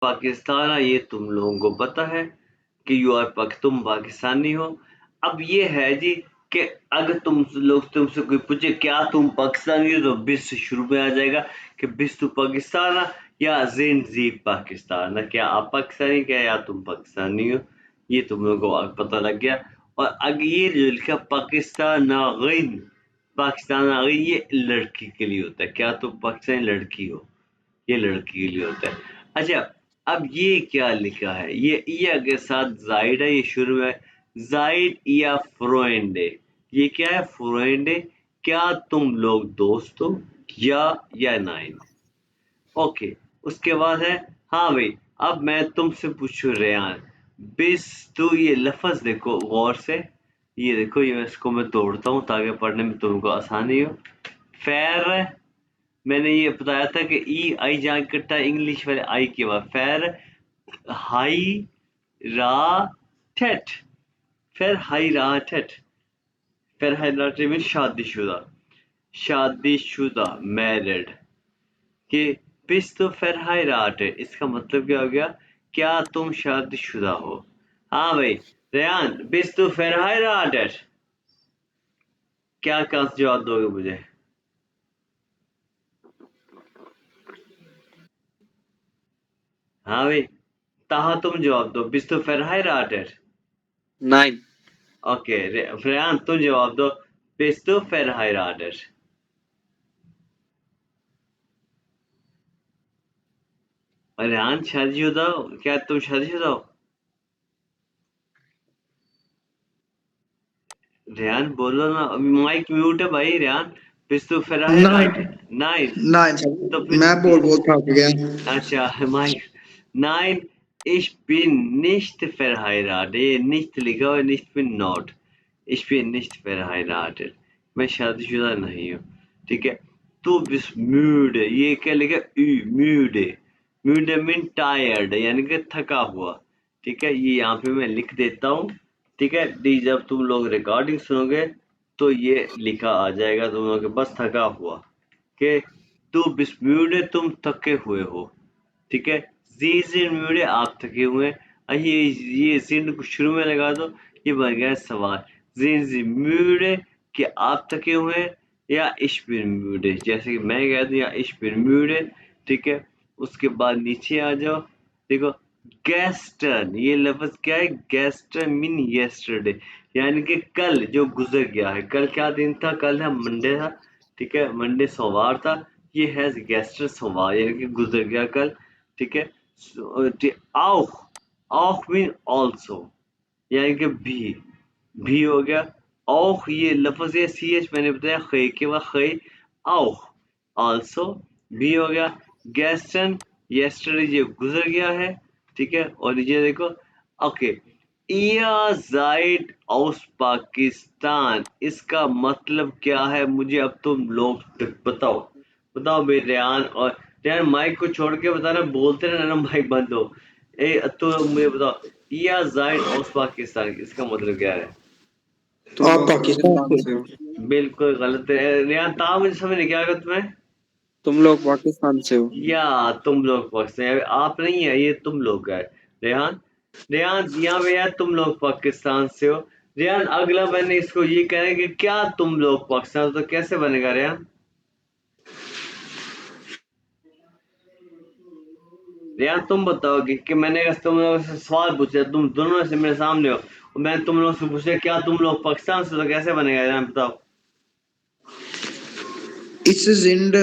पाकिस्तान है, ये तुम लोगों को पता है कि तुम पाकिस्तानी हो। अब ये है जी कि अगर तुमसे कोई पूछे क्या तुम पाकिस्तानी हो, तो बिस से शुरू में आ जाएगा कि बिस तू पाकिस्तान है या ज़ेन ज़ी पाकिस्तान है, क्या आप पाकिस्तानी क्या या तुम पाकिस्तानी हो, ये तुम लोगों को पता लग गया। और अगर ये जो लिखा पाकिस्तान आ गई, ये लड़की के लिए होता है, क्या तुम पाकिस्तानी लड़की हो, ये लड़की के लिए होता है। अच्छा, अब ये क्या लिखा है, ये ईया के साथ ज़ाइड है, ये शुरू है ज़ाइड या फ्रेंड है। ये क्या है, फ्रेंड है। क्या तुम लोग दोस्त हो, या नाइन। ओके, उसके बाद है, हाँ भाई, अब मैं तुमसे पूछूं रेयान, बिस तू ये लफ्ज़ देखो गौर से, ये देखो, ये इसको मैं तोड़ता हूँ ताकि पढ़ने में तुमको आसानी हो। फेर, मैंने ये बताया था कि ई आई जहाँ इकट्ठा इंग्लिश वाले आई के बाद फेर, हाई रा ठेठ, फिर हाई रा ठेठ, फिर हाई रा ठेठ में शादीशुदा, शादीशुदा मैरिड कि बिस तो फिर हाई रा ठेठ, इसका मतलब क्या हो गया, क्या तुम शादीशुदा हो। हाँ भाई रेयान, बिस तो फिर हाई रा ठेठ, क्या कहाँ से जवाब दोगे मुझे। हाँ भाई, ताहा तुम जवाब दो, बिस तो फिर हाई रा ठेठ। 9. ओके, रेयान तुम जवाब दो, बिस तो फिर हाई रा ठेठ। रेहान शादीशुदा हो, क्या तुम शादीशुदा हो। रेहान बोलो ना, अभी माइक म्यूट है भाई रेहान। बिस तो फिर है राइट। 9 नाइन। 9 तो फिर मैं बोल थक गया। अच्छा माइक। नाइन, ich bin nicht verheiratet, ये nicht लिखा हुआ है, nicht bin not, ich bin nicht verheiratet, मैं शादीशुदा नहीं हूँ। ठीक है, तू बिस müde, ये क्या लिखा, müde, müde मीन टायर्ड, यानी कि थका हुआ। ठीक है, ये यहाँ पे मैं लिख देता हूँ। ठीक है डी, जब तुम लोग रिकॉर्डिंग सुनोगे तो ये लिखा आ जाएगा तुम लोगों के पास, थका हुआ कि तू बिस्म्यूड, तुम थके हुए हो। ठीक है, जी जिन म्यूडे, आप थके हुए हैं। ये जिन को शुरू में लगा दो, ये बन गया सवाल। जिन जी म्यूडे, कि आप थके हुए हैं, या इश बिन म्यूडे, जैसे कि मैं कह दूं, या इश बिन म्यूडे। ठीक है, उसके बाद नीचे आ जाओ, देखो गैस्टर्न, ये लफ्ज क्या है, गैस्टर्न मीन यस्टरडे, यानी कि कल जो गुजर गया है। कल क्या दिन था, कल है मंडे था। ठीक है, मंडे सोमवार था, ये है गैस्टर सोमवार, यानी कि गुजर गया कल। ठीक है, auch, auch मीन ऑल्सो, यानी कि भी हो गया। auch ये लफ्ज है, सी एच मैंने बताया, खे के बाद खे, auch ऑल्सो भी हो गया। गैस्टन, यस्टरडे ये गुजर गया है। ठीक है, और ये देखो, ओके, इया जाइड aus पाकिस्तान, इसका मतलब क्या है, मुझे अब तुम लोग बताओ। बताओ भाई रेहान, और रेहान माइक को छोड़ के बताना, बोलते रहना माइक बंद हो। तो मुझे बताओ, या जायद ऑफ पाकिस्तान, इसका मतलब क्या है। तुम आप लोग पाकिस्तान पाकिस्तान से? से हो। बिल्कुल गलत है रेहान, ता मुझे समझ नहीं क्या तुम्हें। तुम लोग पाकिस्तान से हो। या तुम लोग पाकिस्तान, आप नहीं है, ये तुम लोग है। रेहान, रेहान यहाँ पे यार तुम लोग पाकिस्तान से हो। रेहान अगला मैंने इसको ये कह रहा है कि क्या तुम लोग पाकिस्तान से, तो कैसे बनेगा रेहान। यार तुम बताओ कि मैंने अगर तुम लोगों से सवाल पूछा, तुम दोनों से मेरे सामने हो, और मैं तुम लोगों से पूछा क्या तुम लोग पाकिस्तान से, तो कैसे बनेगा यार बताओ। इस जिंद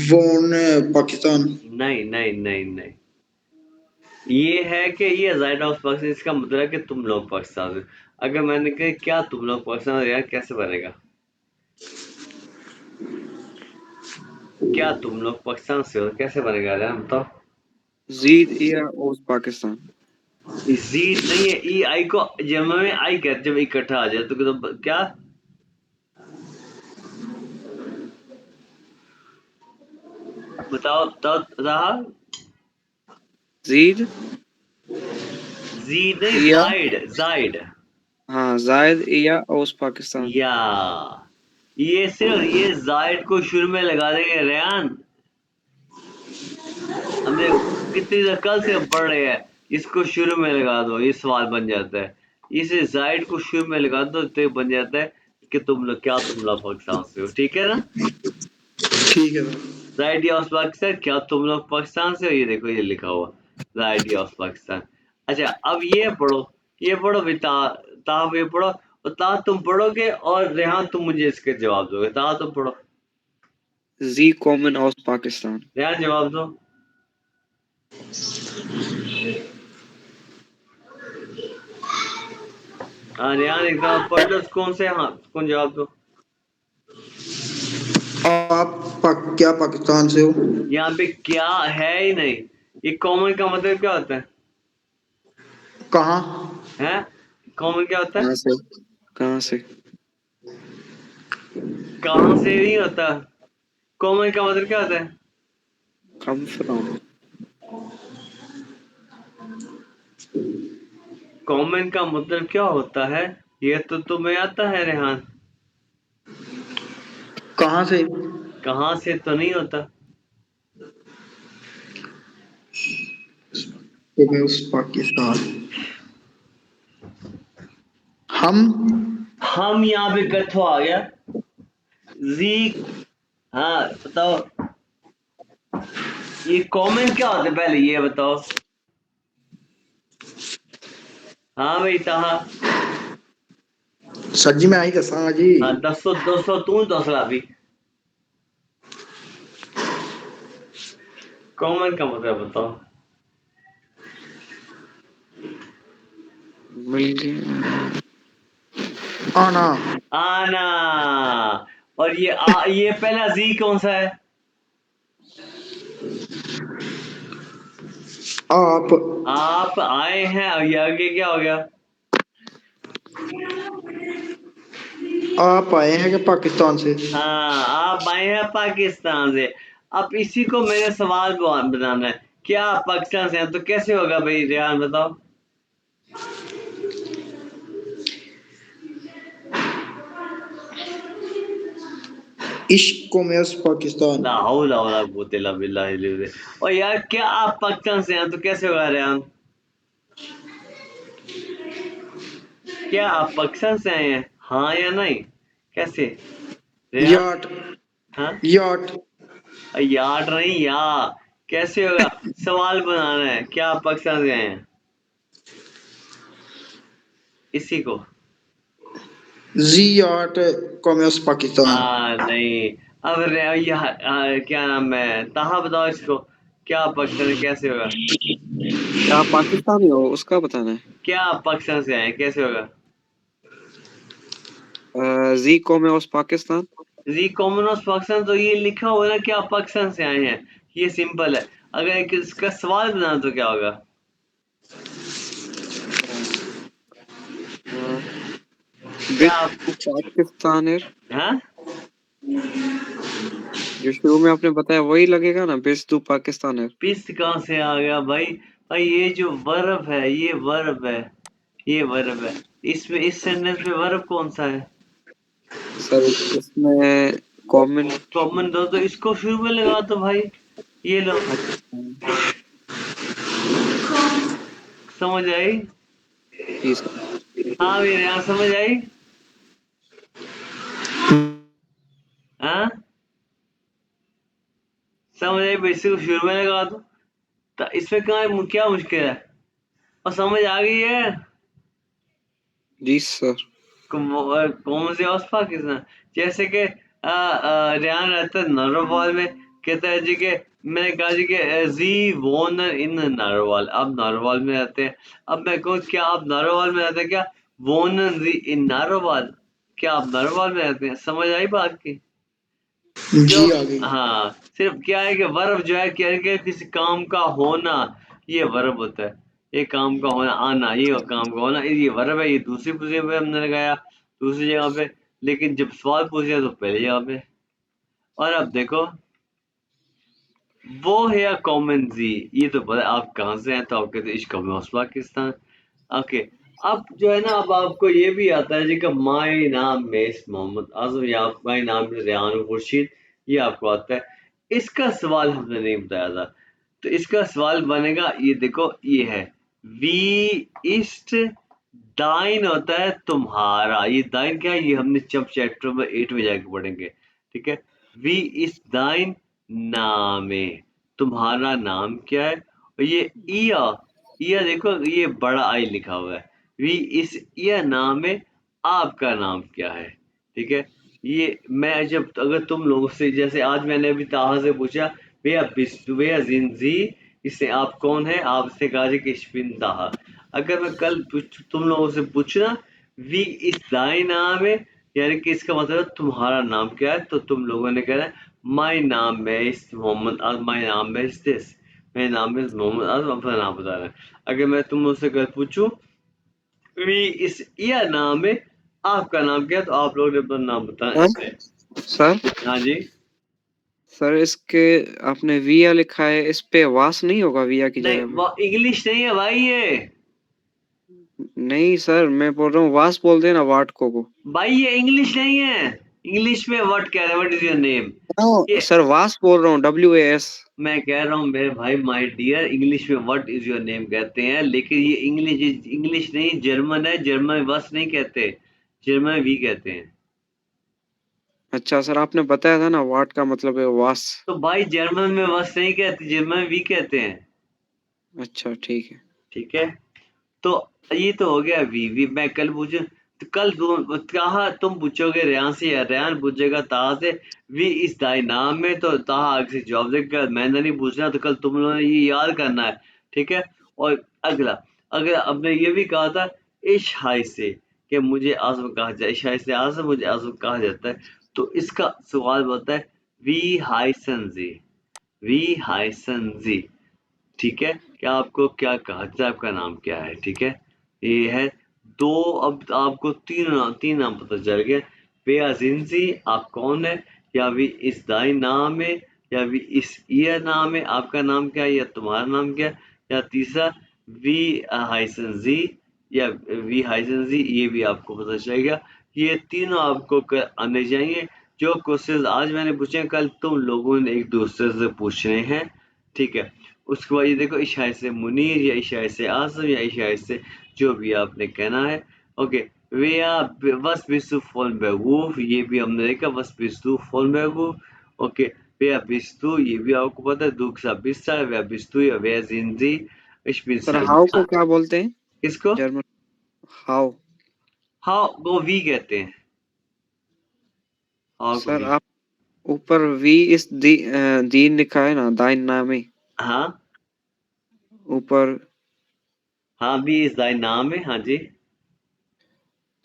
वोन पाकिस्तान। नहीं नहीं नहीं नहीं, ये है कि ये जायद ऑफ पाकिस्तान, इसका मतलब है कि तुम लोग पाकिस्तान से। अगर मैंने कहा क्या तुम लोग पाकिस्तान से, यार कैसे बनेगा, क्या तुम लोग पाकिस्तान से हो, कैसे बनेगा यार बताओ। जीद या ओस पाकिस्तान। जीत नहीं है, ई आई को जमा में आई कहते, जब इकट्ठा आ जाए तो क्या। बताओ बताओ बताओ। जीद जीत नहीं, या, जायद जायद। हाँ, जायद या ओस पाकिस्तान। या, ये सिर्फ ये जायद को शुरू में लगा देंगे रेहान। अब देखो, कितनी देर कल से हम पढ़ रहे हैं, इसको शुरू में लगा दो, ये सवाल बन जाता है। इसे जायद को शुरू में लगा दो तो ये बन जाता है कि तुम लोग पाकिस्तान से हो, ठीक है ना? ठीक है सर। जायद ऑफ पाकिस्तान, क्या तुम लोग पाकिस्तान से हो? ये देखो, ये लिखा हुआ जायद ऑफ पाकिस्तान। अच्छा, अब ये पढ़ो भी ताब, ये पढ़ो, और ता तुम पढ़ोगे और रेहान तुम मुझे इसके जवाब दोगे। ता तुम पढ़ो, जी कॉमन aus Pakistan. रेहान जवाब दो। हाँ रेहान एकदम पढ़ लो, कौन से, हाँ कौन जवाब दो। क्या पाकिस्तान से हो? यहाँ पे क्या है ही नहीं। ये कॉमन का मतलब क्या होता कहाँ? है? कॉमन क्या होता है? कहाँ से? कहाँ से? कहाँ से नहीं होता। कॉमन का मतलब क्या होता है? Come from. कॉमन का मतलब क्या होता है, ये तो तुम्हें आता है रेहान। कहाँ से? कहाँ से तो नहीं होता। तुम्हें उस पाकिस्तान। हम यहाँ पे कथो आ गया। जी, हाँ बताओ, ये कॉमन क्या होता है पहले ये बताओ। हाँ भाई ताहा, सर जी मैं आई दसा जी। हाँ 200 तू दसला भी। कॉमन का मतलब बताओ। मिल गया. आना। आना। और ये पहला जी कौन सा है? आप आए हैं, और ये आगे क्या हो गया? आप आए हैं कि पाकिस्तान से? हाँ, आप आए हैं पाकिस्तान से। अब इसी को मैंने सवाल बनाना है, क्या आप पाकिस्तान से हैं? तो कैसे होगा भाई रेहान बताओ। इश्क में उस पाकिस्तान। ला हौला वला कुव्वता इल्ला बिल्लाह। और यार क्या आप पाकिस्तान से हैं? तो कैसे होगा रेहान? क्या आप पाकिस्तान से आए हैं, हाँ या नहीं? कैसे रेहान? याट। हाँ, याट। यार नहीं, या कैसे होगा? सवाल बनाना है, क्या आप पाकिस्तान से आए हैं, इसी को। जी याट में उस पाकिस्तान। नहीं। अब क्या नाम है, ताहा बताओ इसको, क्या आप पाकिस्तान से कैसे होगा? क्या आप पाकिस्तानी हो उसका बताना है. क्या आप पाकिस्तान से आए हैं, कैसे होगा? जी कॉमन aus Pakistan. जी कॉमन ऑफ पाकिस्तान, तो ये लिखा हुआ है ना कि आप पाकिस्तान से आए हैं, ये सिंपल है। अगर इसका सवाल बनाना तो क्या होगा? क्या Bit आप, Pakistaner. हाँ जो शुरू में आपने बताया वही लगेगा ना, बेस टू पाकिस्तानर. पिस कहाँ से आ गया भाई? भाई ये जो वर्ब है, ये वर्ब है, ये वर्ब है। इसमें इस सेंटेंस में वर्ब कौन सा है? सर इसमें कॉमन. कॉमन दो तो इसको शुरू में लगा दो भाई। ये लो, समझ आई? जी सर. हाँ मेरे यहाँ समझ आई। हाँ समझ आई भाई, इसको शुरू में लगा दो, तो इसमें क्या मुश्किल है? और समझ आ गई है। जी सर. कौन से आस पाकिस्तान, जैसे कि रेहान रहता है नारोवाल में, कहता है जी के, मैंने कहा जी के जी वोन इन नारोवाल, अब नारोवाल में रहते हैं। अब मैं कहूँ क्या आप नारोवाल में रहते हैं क्या? वोन जी इन नारोवाल, क्या आप नारोवाल में रहते हैं? समझ आई बात की? जो, जी आ गई। हाँ सिर्फ क्या है कि वर्ब जो है क्या है कि किसी काम का होना, ये वर्ब होता है। ये काम का होना, आना, ये काम का होना, ये वर्ब है। ये दूसरी पोजीशन पे हमने लगाया, दूसरी जगह पे। लेकिन जब सवाल पूछे तो पहली जगह पे। और अब देखो, वो है कॉमन जी, ये तो पता है आप कहाँ से हैं, तो आप कहते हैं इश्क में पाकिस्तान। ओके, अब जो है ना, अब आपको ये भी आता है जी का माई नाम मेस मोहम्मद आजम, या माई नाम रेहान खुर्शीद, ये आपको आता है। इसका सवाल हमने नहीं बताया था, तो इसका सवाल बनेगा, ये देखो ये है वी इस्ट दाइन होता है तुम्हारा। ये दाइन क्या है, ये हमने जब चैप्टर में 8 में जाके पढ़ेंगे, ठीक है। वी इस दाइन नामे, तुम्हारा नाम क्या है। और ये इया देखो ये बड़ा आई लिखा हुआ है। वी इस इया नामे, आपका नाम क्या है, ठीक है। ये मैं जब अगर तुम लोगों से, जैसे आज मैंने अभी ताहा से पूछा भैया बिस्तु भैया जिंजी, इससे आप कौन है, आपसे कहा कि इश्विन ताहा। अगर मैं कल तुम लोगों से पूछना वी इस दाई नाम है, यानी कि इसका मतलब है तुम्हारा नाम क्या है, तो तुम लोगों ने कहना माई नाम है इस मोहम्मद आज, माई नाम है इस दिस, मेरा नाम है मोहम्मद आज, अपना नाम बता रहा है। अगर मैं तुम मुझसे कल पूछूं वी इस यह नाम है, आपका नाम क्या है, तो आप लोग ने अपना नाम बताना सर ऐसे। हाँ जी। सर इसके आपने विया लिखा है, इस पे वास नहीं होगा विया की नहीं जगह पे? वो इंग्लिश नहीं है भाई ये। नहीं सर, मैं बोल रहा हूँ वास बोल देना वाट को। भाई ये इंग्लिश नहीं है। इंग्लिश में व्हाट कह रहे हैं, व्हाट इज योर नेम। ये सर वास बोल रहा हूँ, WAS। मैं कह रहा हूँ मेरे भाई माय डियर, इंग्लिश में व्हाट इज योर नेम कहते हैं, लेकिन ये इंग्लिश नहीं, जर्मन है। जर्मन में वस नहीं कहते, जर्मन में वी कहते हैं। अच्छा सर, आपने बताया था ना वाट का मतलब है वास। तो भाई जर्मन में वस नहीं कहते, जर्मन में वी कहते हैं, अच्छा ठीक है। ठीक है। तो ये तो हो गया वी मैं कल पूछूं, तो कल कहा तुम पूछोगे रेहान से या रेहान पूछेगा ताहा से वी इस दाई नाम में, तो ताहा आगे से जवाब देगा, मैंने नहीं पूछना। तो कल तुम लोगों ने ये याद करना है, ठीक है। और अगला अगला अब ये भी कहा था इश हाय से कि मुझे आजम कहा जाए, इश हाय से आजम मुझे आजम कहा जाता है। तो इसका सवाल होता है वी हाय जी, वी हाय जी, ठीक है। क्या आपको क्या कहा जाए, आपका नाम क्या है, ठीक है। ये है दो। अब आपको तीन नाम पता चल गया। बेया जिंजी आप कौन है, या भी इस दाई नाम है, या भी इस ईयर नाम है, आपका नाम क्या है या तुम्हारा नाम क्या है। या तीसरा वी हाइसन जी, या वी हाइसन जी, ये भी आपको पता चल गया। ये तीनों आपको आने चाहिए। जो क्वेश्चन आज मैंने पूछे कल तुम लोगों ने एक दूसरे से पूछने हैं, ठीक है। उसके बाद ये देखो इशारे से मुनीर या इशारे से आसम या इशारे से जो भी आपने कहना है, ओके। वे वस बिस्तु फोन बेवकूफ, ये भी हमने देखा वस बिस्तु फोन बेवकूफ, ओके। वे बिस्तु ये भी आपको पता है, दुख सा बिस्तर वे बिस्तु या वे जिंदगी इश्बिन सर हाउ को सलमान। क्या बोलते हैं किसको? जर्मन? हाउ। हाँ वो वी कहते हैं, हाँ को सर वी। आप ऊपर वी इस दीन लिखा है ना, दाइन नामे हाँ ऊपर। हाँ वी इस दाई नाम है, हाँ जी।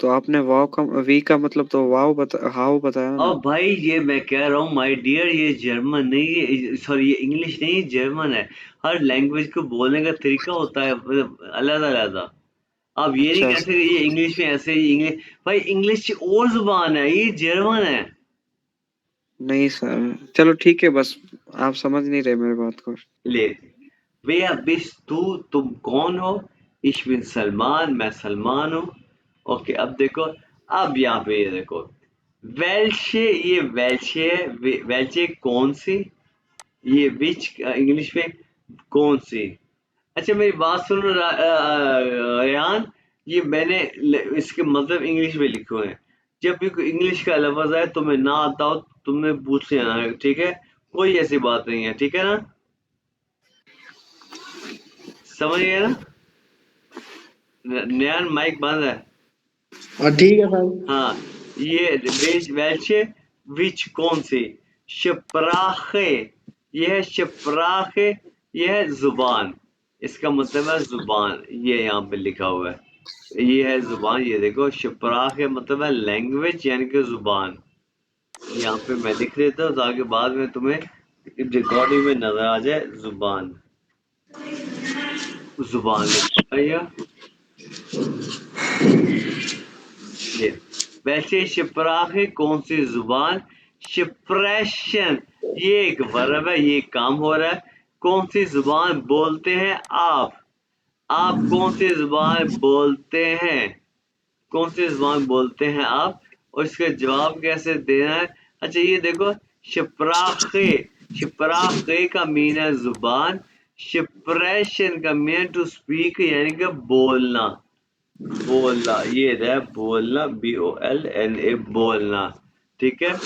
तो आपने वाव का वी का मतलब तो हाउ बताया और ना। भाई ये मैं कह रहा हूँ माय डियर, ये जर्मन नहीं है, सॉरी ये इंग्लिश नहीं, जर्मन है। हर लैंग्वेज को बोलने का तरीका होता है अलग अलग। आप ये नहीं अच्छा कह सकते ये इंग्लिश में ऐसे, ये इंग्लिश भाई इंग्लिश और जुबान है, ये जर्मन है। नहीं सर, चलो ठीक है, बस आप समझ नहीं रहे मेरे बात को। ले भैया बिस तुम कौन हो, इश बिन सलमान मैं सलमान हूँ, ओके। अब देखो, अब यहाँ पे ये देखो वेल्शे, ये वेल्शे है, वेल्शे कौन सी, ये विच इंग्लिश में कौन सी। अच्छा मेरी बात सुनो रेहान, ये मैंने इसके मतलब इंग्लिश में लिखे हुए हैं। जब भी कोई इंग्लिश का लफ्ज आए तुम्हें ना आता हो, तुमने पूछ लेना है, ठीक है। कोई ऐसी बात नहीं है, ठीक है ना, समझ गए ना। नया माइक बंद है। ठीक है सर। हाँ ये वेल्चे विच कौन सी, शप्राखे, ये है शप्राखे, ये है जुबान। इसका मतलब है जुबान, ये यहाँ पे लिखा हुआ है, ये है जुबान। ये देखो शप्राखे मतलब है लैंग्वेज यानी कि जुबान। यहाँ पे मैं लिख देता हूँ ताकि बाद में तुम्हें रिकॉर्डिंग में नजर आ जाए जुबान, जुबान लिखा है ये। ये वैसे शिप्राखे कौन सी जुबान, शिप्रेशन ये एक वर्ब है, ये काम हो रहा है। कौन सी जुबान बोलते हैं आप कौन सी जुबान बोलते हैं, कौन सी जुबान बोलते हैं आप, और इसका जवाब कैसे देना है। अच्छा ये देखो शिप्राखे, शिप्राखे का मीन है जुबान, sprechen का मीन टू स्पीक यानी कि बोलना, बोलना, ये है बोलना, BOLNA, बोलना, ठीक है।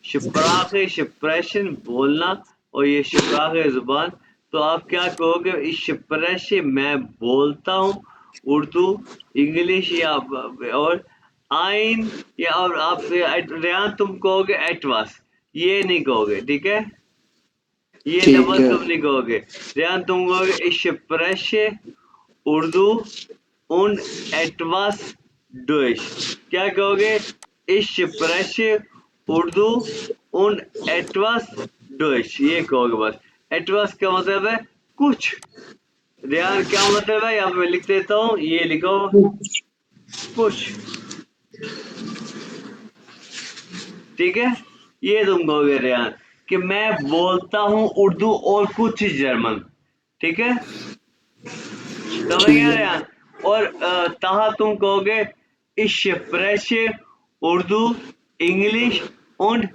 Sprache, Sprechen, बोलना, और ये Sprache जुबान। तो आप क्या कहोगे, इस Spreche मैं बोलता हूँ उर्दू, इंग्लिश या और आइन, या और आप रेहान तुम कहोगे एटवास, ये नहीं कहोगे, ठीक है, ये ठीक लफ्ज है। तुम नहीं कहोगे। रेहान तुम कहोगे इस Spreche उर्दू उन एटवास durch, क्या कहोगे, ich spreche उर्दू उन एटवास durch, ये कहोगे बस। एटवास का मतलब है कुछ। रेहान क्या मतलब है, यहाँ पे मैं लिख देता हूँ, ये लिखो कुछ, ठीक है। ये तुम कहोगे रेहान कि मैं बोलता हूँ उर्दू और कुछ जर्मन, ठीक है, समझ ठीक गया है। रेहान। और ताहा तुम कहोगे ich spreche Urdu, English und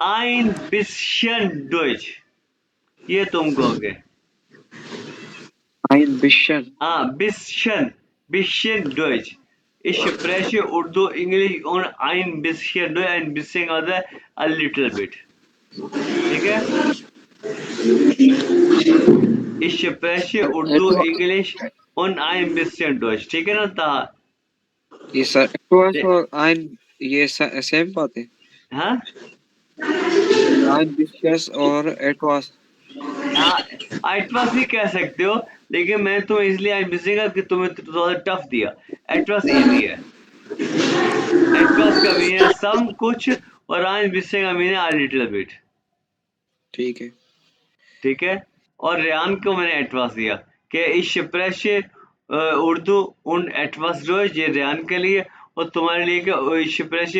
ein bisschen Deutsch, ये तुम कहोगे। Ein bisschen. हाँ, bisschen Deutsch, ich spreche Urdu, English und ein bisschen Deutsch, ein bisschen होता है a little bit, ठीक है। ich spreche Urdu, Etwas, English und ein bisschen Deutsch, ठीक है ना ताहा। ये सर etwas और ein ये सेम बात है। हाँ ein bisschen और etwas। हाँ, एटवास भी कह सकते हो, लेकिन मैं तो इसलिए आज मिसेगा कि तुम्हें थोड़ा टफ दिया। एटवास इजी है। एटवास का मीन है सम कुछ, और आज मिसिंग का मीन है a little bit, ठीक है। ठीक है। और रेहान को मैंने एटवास दिया कि इस प्रेश उर्दू उन एटवास जो ये रेहान के लिए, और तुम्हारे लिए कि इस प्रेश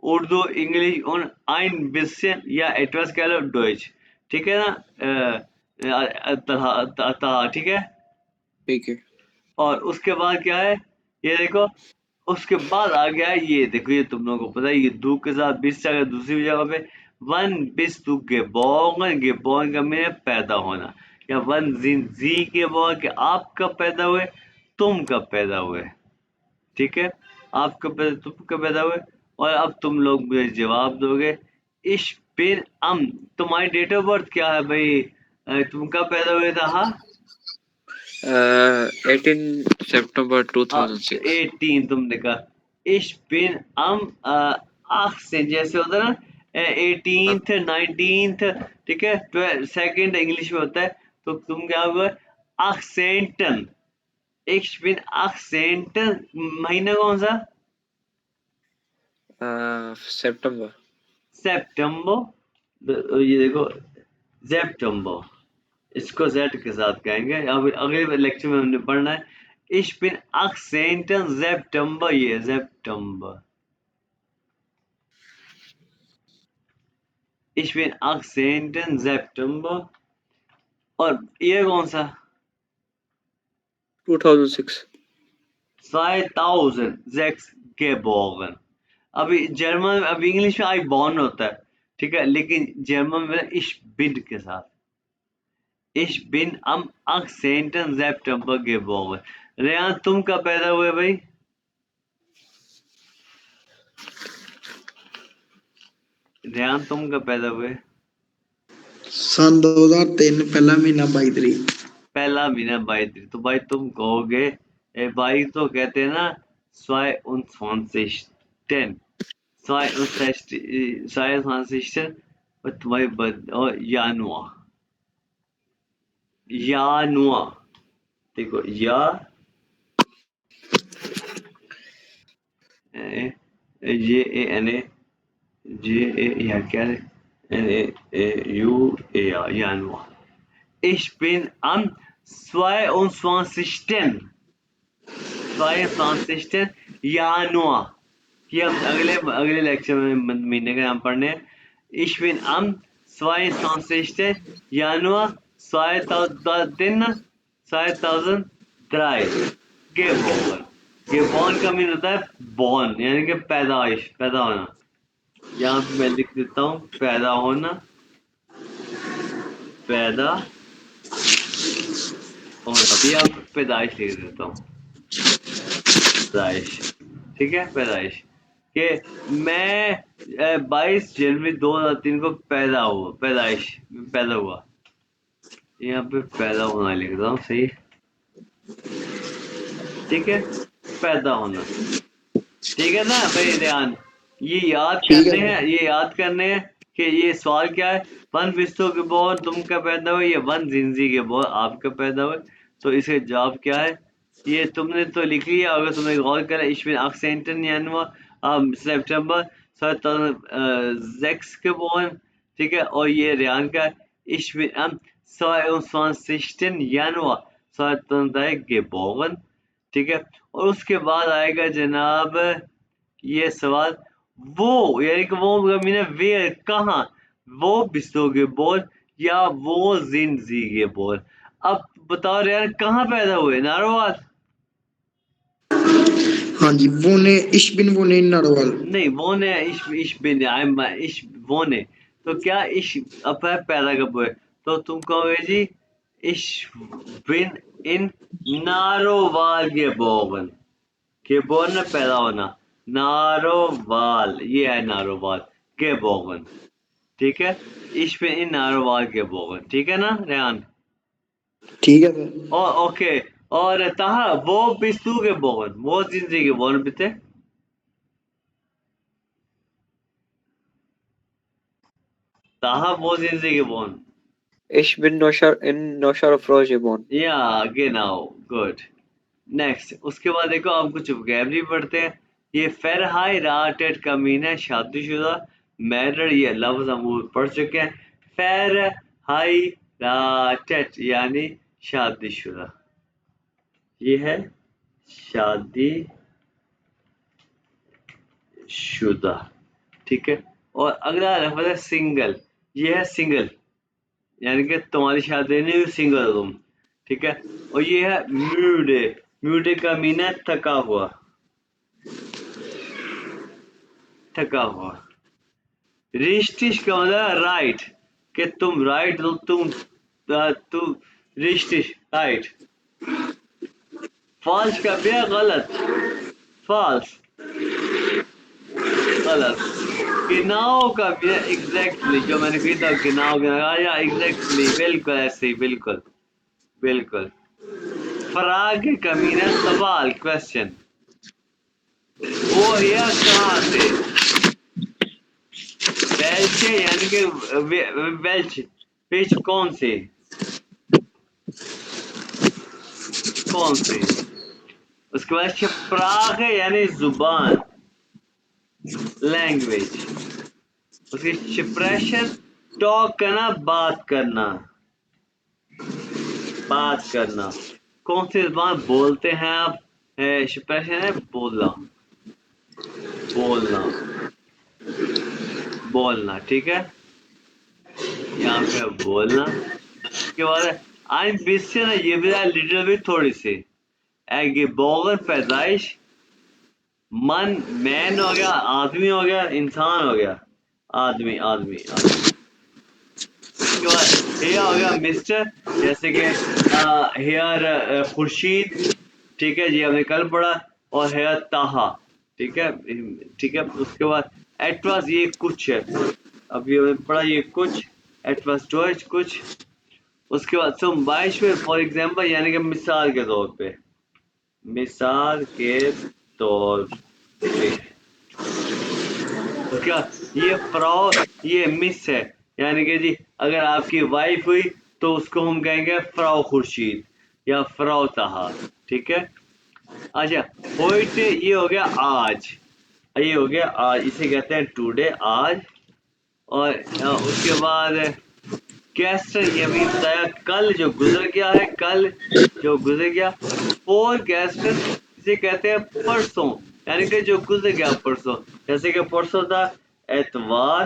उर्दू, इंग्लिश उन आइन बिस्सन या एटवास कह लो डोइच, ठीक है ना। ठीक है। ठीक है। और उसके बाद क्या है, ये देखो, उसके बाद आ गया है, ये देखो, ये तुम लोगों को पता है, ये दू के साथ बिस जगह दूसरी जगह पे वन बिस दू गेबोन का मेरे पैदा होना, या वन जिन जी के बोन के आप कब पैदा हुए, तुम कब पैदा हुए, ठीक है। आप कब पैदा, तुम कब पैदा हुए, और अब तुम लोग मुझे जवाब दोगे इश बिन अम। तुम्हारी डेट ऑफ बर्थ क्या है भाई, तुम कब पैदा हुए था, हाँ 18 September 2006। 18 तुमने कहा। इश बिन अम अक्सन, जैसे होता है ना 18th 19th, ठीक है, 2nd इंग्लिश में होता है, तो तुम क्या होगा अक्सेंटन। इश बिन अक्सेंटन, महीना कौन सा, September। सितंबर, ये देखो सितंबर, इसको जेड के साथ कहेंगे। अब अगले लेक्चर में हमने पढ़ना है इश बिन अक्सेंटन सितंबर, ये सितंबर। Ich bin 18. September, और ये कौन सा 2006। 2006 geboren। अभी जर्मन, अभी इंग्लिश में आई बॉर्न होता है, ठीक है, लेकिन जर्मन में इश बिन के साथ, इश बिन am 18. September geboren। रेहान तुम कब पैदा हुए भाई, रेहान तुम कब पैदा हुए, सन 2003 पहला महीना 22 तरीक। पहला महीना 22। तो भाई तुम कहोगे भाई तो कहते हैं ना 22 22 und तुम्हारी और यानुआ, देखो या जे ए एन ए जे ए, या क्या है एन ए यू ए यानुआ। Ich bin am 22. 22. Januar, ये हम अगले अगले लेक्चर में महीने का नाम पढ़ने हैं। Ich bin am 22. Januar 2003 geboren। geboren का मीन होता है born, यानी कि पैदाइश, पैदा होना। यहाँ पे मैं लिख देता हूँ पैदा होना, पैदा और अभी आप पैदाइश लिख देता हूँ, पैदाइश, ठीक है, पैदाइश कि मैं 22 जनवरी 2003 को पैदा हुआ, पैदाइश पैदा हुआ, यहाँ पे पैदा होना लिख रहा हूँ, सही, ठीक है, पैदा होना, ठीक है ना भाई ध्यान, ये याद ठीक करने है हैं, ये याद करने हैं कि ये सवाल क्या है, वन बिस्तों के बोल तुम क्या पैदा हुए, ये वन जिंदगी के बोल आपका पैदा हुए, तो इसका जवाब क्या है, ये तुमने तो लिख लिया, अगर तुमने गौर करा, इसमें Akzenten Januar September 2006 geboren, ठीक है, और ये रेहान का ich bin am 22. Januar 2003 geboren, ठीक है, और उसके बाद आएगा जनाब ये सवाल, वो यानी कि वो मीने वे कहाँ, वो बिस्तों के बोल या वो जिंदगी के बोल, अब बताओ यार कहाँ पैदा हुए, नारोवाल, हाँ जी वोने इश्बिन वोने नरवाल नहीं वो ने इश बिन इश वो ने, तो क्या इश अब है पैदा कब हुए, तो तुम कहोगे जी इश बिन इन नारोवाल के बोर्न पैदा होना, नारोवाल, ये है नारोवाल के बोगन, ठीक है, इश पे इन नारोवाल के बोगन, ठीक है ना रेहान, ठीक है सर और ओके, और ताहा वो बिस्तु के बोगन, वो जिंदगी के बोगन बिते, ताहा वो जिंदगी के बोगन, Ich bin in Nusharafroz geboren. या genau गुड, नेक्स्ट, उसके बाद देखो हम कुछ वोकैबुलरी पढ़ते हैं, ये फेरहाइराटेड का मीन है शादीशुदा, मैरिड ये लफ्ज हम वो पढ़ चुके हैं, फेरहाइराटेड यानी शादीशुदा, ये है शादीशुदा, ठीक है, और अगला लफ्ज है सिंगल, ये है सिंगल, यानी कि तुम्हारी शादी नहीं हुई, सिंगल हो तुम, ठीक है, और ये है म्यूडे, म्यूडे का मीन है थका हुआ, थका हुआ, रिश्तिश का मतलब राइट, कि तुम राइट हो, तुम रिश्तिश राइट, फॉल्स का भी है गलत, फॉल्स गलत, गिनाओ का भी है एग्जैक्टली, जो मैंने कही था गिनाओ गिनाया एग्जैक्टली, बिल्कुल ऐसे ही, बिल्कुल बिल्कुल, फराग का मीन है सवाल, क्वेश्चन, वो है कहाँ से, वेल्च यानी कि वेल्च, विच कौन से, कौन से, उसके बाद शप्राग यानी जुबान, लैंग्वेज, उसकी शिप्रेशन टॉक करना, बात करना, बात करना, कौन सी जुबान बोलते हैं आप, शिप्रेशन है बोलना, बोलना, बोलना, ठीक है, यहाँ पे बोलना, उसके बाद आई बिस्से ना, ये भी लिटिल भी थोड़ी सी, बोगन पैदाइश, मन मैन हो गया, आदमी हो गया, इंसान हो गया, आदमी आदमी आदमी, उसके बाद हेयर हो गया मिस्टर, जैसे कि हेयर खुर्शीद, ठीक है जी हमने कल पढ़ा, और हेयर ताहा, ठीक है, ठीक है, उसके बाद एटवास ये कुछ है, अभी हमने पढ़ा ये कुछ, एटवास डॉइच कुछ, उसके बाद तुम बाइश में फॉर एग्जाम्पल यानी कि मिसाल के तौर पे, मिसाल के तौर पे, उसके बाद ये फ्राउ ये मिस है, यानी कि जी अगर आपकी वाइफ हुई तो उसको हम कहेंगे फ्राउ खुर्शीद या फ्राउ ताहा, ठीक है, अच्छा होइट ये हो गया आज, ये हो गया आज, इसे कहते हैं टुडे आज, और उसके बाद कैस्टर ये भी बताया कल जो गुजर गया है, कल जो गुजर गया, फोर कैस्टर इसे कहते हैं परसों, यानी कि जो गुजर गया परसों, जैसे कि परसों था एतवार,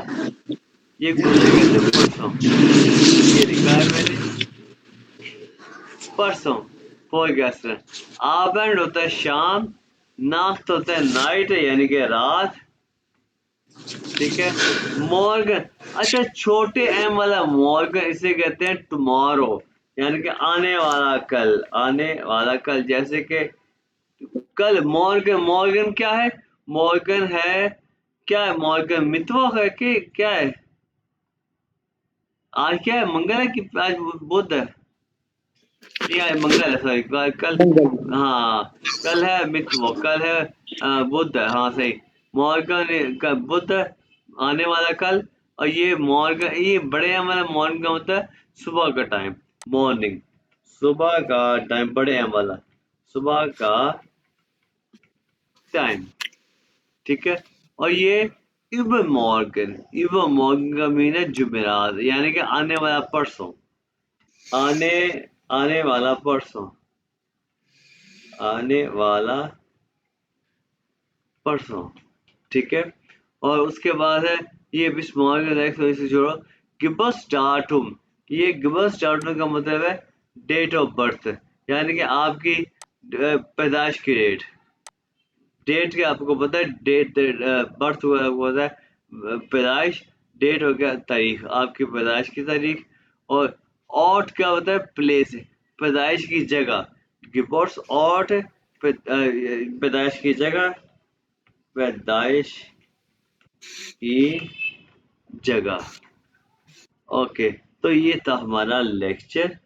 ये गुजर गया था परसों, ये लिखा है मैंने परसों, फोर कैस्टर, आबेंड होता है शाम, नाख्त होता है नाइट यानी कि रात, ठीक है, मॉर्गन, अच्छा छोटे एम वाला मॉर्गन इसे कहते हैं टुमारो, यानी कि आने वाला कल जैसे कि कल मॉर्गन क्या है? मॉर्गन है क्या है? मॉर्गन मितवॉक है कि क्या है? आज क्या है? मंगल है कि आज बुध है? नहीं आज मंगल है, सॉरी कल मंगल। हाँ कल है मितवॉक, कल है बुध है, हाँ सही। मॉर्गन बुध आने वाला कल। और ये मॉर्गन, ये बड़े एम वाला मॉर्निंग का होता है सुबह का टाइम, मॉर्निंग, सुबह का टाइम, बड़े एम वाला सुबह का टाइम, ठीक है। और ये इवन मॉर्गन का मीन है जुमेरात, यानी कि आने वाला परसों, आने आने वाला परसों, आने वाला परसों, ठीक है। और उसके बाद है ये बिस्मॉल का नेक्स्ट से जोड़ो, गिबस डाटुम। ये गिबस डाटुम का मतलब है डेट ऑफ बर्थ, यानी कि आपकी पैदाइश की डेट क्या आपको पता है? डेट बर्थ हुआ होता है पैदाइश, डेट हो गया तारीख, आपकी पैदाइश की तारीख। और ऑट क्या होता है? प्लेस, पैदाइश की जगह। गिबॉर्स ऑट पैदाइश की जगह, पैदाइश की जगह। ओके, तो ये था हमारा लेक्चर।